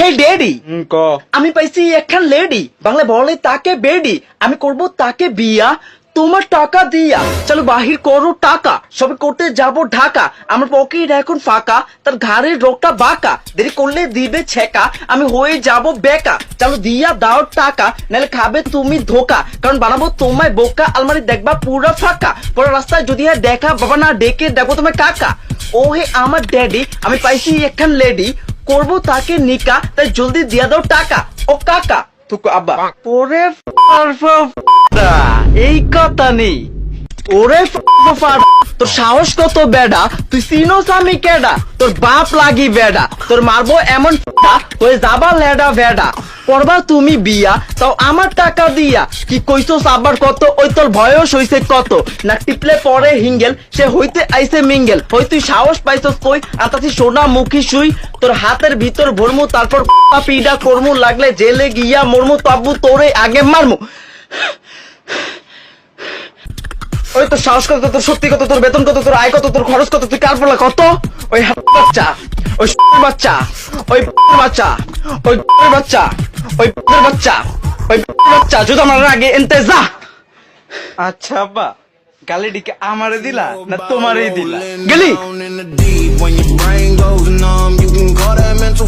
হে daddy, ক আমি পাইছি একখান লেডি, বাংলা বলে তাকে বেডি, আমি করব তাকে বিয়া তোমার টাকা দিয়া। চলো বাহির করো টাকা, সবে করতে যাব ঢাকা, আমার পকেট এখন ফাঁকা, তার ঘাড়ের রোগটা বাঁকা, দেরি করলে দিবে ছেকা, আমি হয়ে যাব বেকা। চলো দিয়া দাও টাকা, নাহলে খাবে তুমি ধোকা, কারণ বানাবো তোমায় বোকা, আলমারি দেখবা পুরা ফাঁকা, পরে রাস্তায় যদি হয় দেখা, বাবা না ডেকে দেখবো তোমায় কাকা। ও হে আমার ড্যাডি, আমি পাইছি একখান লেডি, করবো তাকে নিকা, তাই জলদি দিয়া দাও টাকা। ও কাকা তুকু আব্বা ওরে এই কথা নেই। ওরে তোর সাহস কত বেডা, তুই চিনোস আমি কেডা, তোর বাপ লাগি বেডা, তোর মারবো এমন হয়ে যাবা লেডা ভেডা, করবা তুমি বিয়া তাও আমার টাকা দিয়া। কি কইছোস আবার কত, ওই তোর বয়স হইছে কত, না টিপলে পরে হিঙ্গেল, সে হইতে আইছে মিঙ্গেল, হই তুই সাহস পাইছস কই, আতাছি সোনা মুখী শুই, তোর হাতের ভিতর ভরমু, তারপর পিডা করমু, লাগলে জেলে গিয়া মরমু, তবু তোরে আগে মারমু। ওই তোর সাহস কত, তোর সত্যি কত, তোর বেতন কত, তোর আয় কত, তোর খরচ কত, তুই কার পড়লা কত? ওই বাচ্চা, ওই বাচ্চা, ওই বাচ্চা, ওই বাচ্চা, ওই বাচ্চা, ওই বাচ্চা, যদি আমার আগে এনতে যা। আচ্ছা আব্বা, গালিটিকে আমারে দিলা না তোমারই দিলা? গেলি Down in the deep when your brain goes numb, you can call that mental